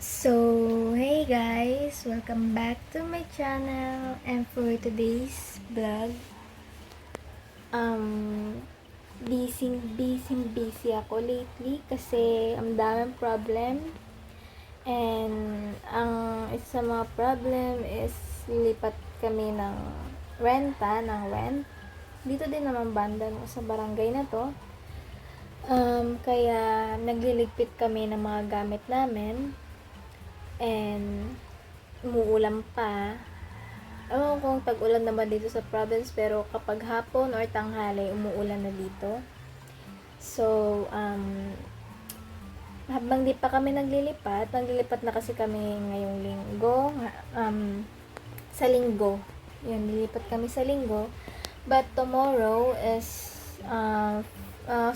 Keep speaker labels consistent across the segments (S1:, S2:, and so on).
S1: Hey guys! Welcome back to my channel. And for today's vlog, um, busy ako lately kasi ang daming problem. And ang isa sa mga problem is lilipat kami ng rent. Dito din naman banda no, sa barangay na to. Kaya nagliligpit kami ng mga gamit namin. And umuulan pa. Ewan ko kung tag-ulan naman dito sa province, pero kapag hapon or tanghali, umuulan na dito. So, habang di pa kami naglilipat na kasi kami ngayong linggo, sa linggo. Yun, lilipat kami sa linggo. But tomorrow is,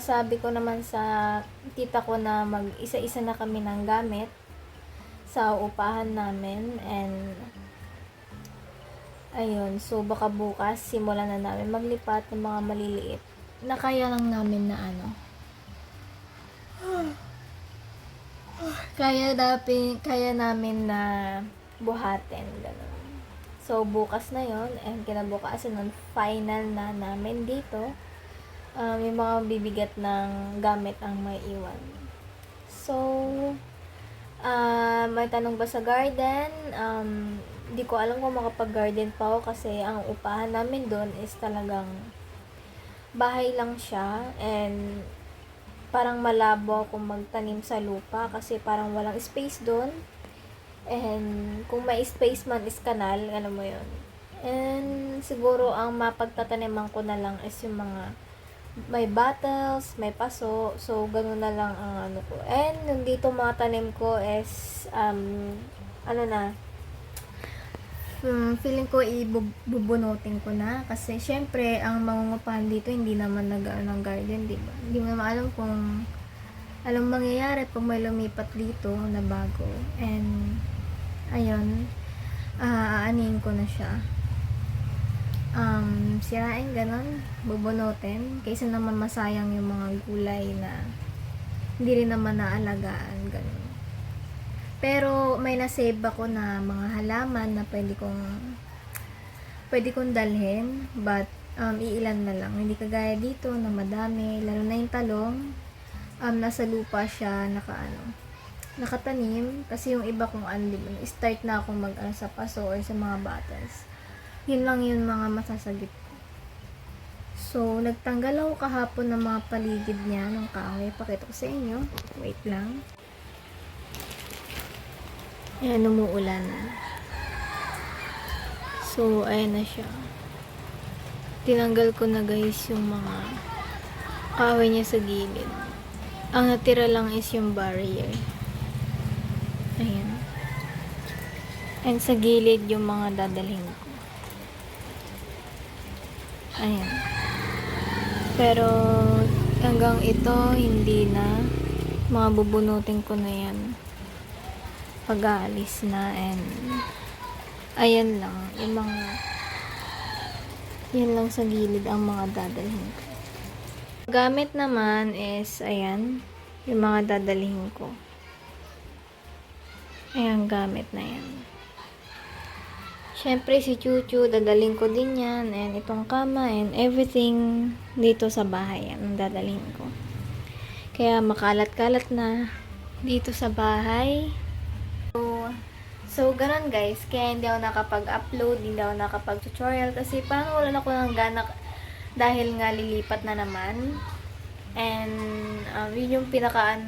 S1: sabi ko naman sa tita ko na mag-isa-isa na kami ng gamit sa upahan namin, and ayun, so baka bukas simulan na namin maglipat ng mga maliliit na kaya lang namin na kaya namin na buhatin, ganun. So bukas na yon, and kinabukasan nun final na namin dito. Yung mga bibigat ng gamit ang may iwan. So may tanong ba sa garden? Di ko alam kung makapag-garden pa ako kasi ang upahan namin doon is talagang bahay lang siya, and parang malabo akong magtanim sa lupa kasi parang walang space doon. And kung may space man is kanal, alam mo yun. And siguro ang mapagtataniman ko na lang is yung mga may bottles, may paso. So, ganun na lang ang ano ko. And, yung dito mga tanim ko is, feeling ko ibubunutin ko na. Kasi, syempre, ang mangungupahan dito, hindi naman ng garden, diba? Hindi mo naman alam kung anong mangyayari pag may lumipat dito na bago. And, ayun, aanihin ko na siya. Sirain, ganun, bubunutin, kaysa naman masayang yung mga gulay na hindi rin naman naalagaan, ganun. Pero may nasave ako na mga halaman na pwede kong dalhin, but iilan na lang, hindi kagaya dito na madami, lalo na yung talong. Nasa lupa siya nakatanim, kasi yung iba kung start na akong sa paso or sa mga batas. Yun lang yung mga masasagip ko. So, nagtanggal ako kahapon ng mga paligid niya ng kahoy. Pakita ko sa inyo. Wait lang. Ayan, umuulan na. So, ayan na siya. Tinanggal ko na guys yung mga kahoy niya sa gilid. Ang natira lang is yung barrier. Ayan. And sa gilid yung mga dadalhin ko. Ayan. Pero hanggang ito hindi na, mga bubunutin ko na yan pag-aalis na. And ayan lang yung mga yan lang sa gilid ang mga dadalhin ko. Gamit naman is ayan yung mga dadalhin ko. Ayan, gamit na yan. Syempre si Chuchu, dadaling ko din yan, and itong kama and everything dito sa bahay yan ang dadalhin ko. Kaya makalat-kalat na dito sa bahay. So ganun guys, kaya hindi ako nakapag-upload, hindi ako nakapag-tutorial kasi parang wala na ako ng gana dahil nga lilipat na naman. And yun yung pinaka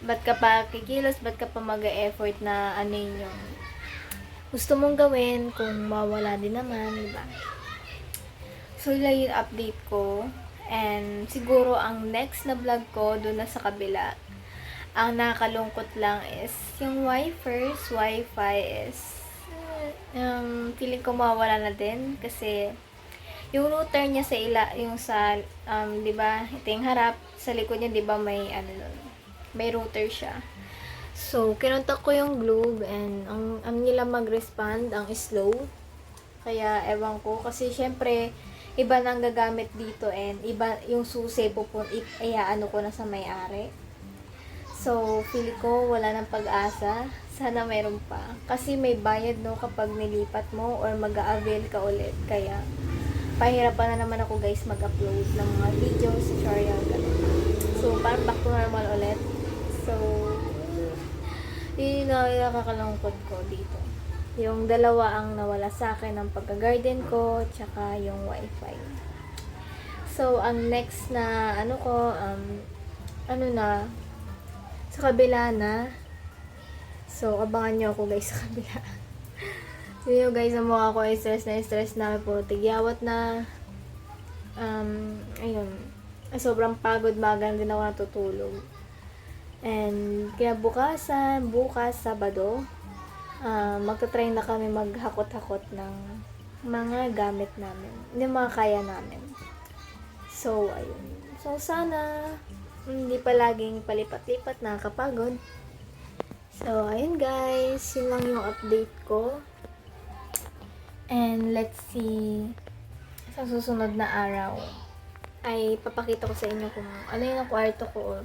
S1: ba't ka pa kikilos, ba't ka pa mag-e-effort na yung gusto mong gawin kung mawala din naman, diba? So, yun yung update ko. And siguro ang next na vlog ko doon na sa kabila. Ang nakakalungkot lang is yung wifi is feeling ko mawala na din kasi yung router niya sa yung sa diba, ito yung harap sa likod niya, diba may may router siya. So, kinontak ko yung Globe, and ang nila mag-respond, ang slow. Kaya, ewan ko. Kasi, syempre, iba nang gagamit dito, and iba yung susi ko na sa may-ari. So, feel ko wala ng pag-asa. Sana mayroon pa. Kasi may bayad, no, kapag nilipat mo or mag-a-avail ka ulit. Kaya, pahirapan na naman ako, guys, mag-upload ng mga videos, tutorial, ganun. So, parang back to normal ulit. So, yun na nakakalungkot ko dito. Yung dalawa ang nawala sa akin, ang pagka-garden ko, tsaka yung wifi. So, ang next na, sa kabila na. So, abangan nyo ako, guys, sa kabila. So, yun, guys, ang mukha ko ay stress na, puro tigyawat na. Ayun. Sobrang pagod, magang din ako natutulog. And, kaya bukas, Sabado, magta-try na kami maghakot-hakot ng mga gamit namin. Yung mga kaya namin. So, ayun. So, sana hindi palaging palipat-lipat, nakakapagod. So, ayun guys. Yun lang yung update ko. And let's see. Sa susunod na araw ay papakita ko sa inyo kung ano yung kwarto ko.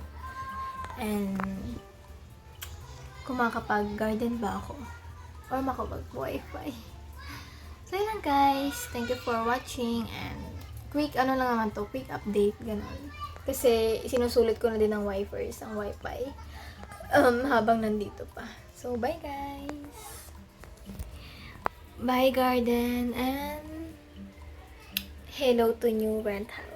S1: And kung makapag-garden ba ako. Or makapag-wifi. So, yun lang guys. Thank you for watching. And quick update, ganun. Kasi, sinusulit ko na din ang wifi, habang nandito pa. So, bye guys! Bye garden, and hello to new rent house.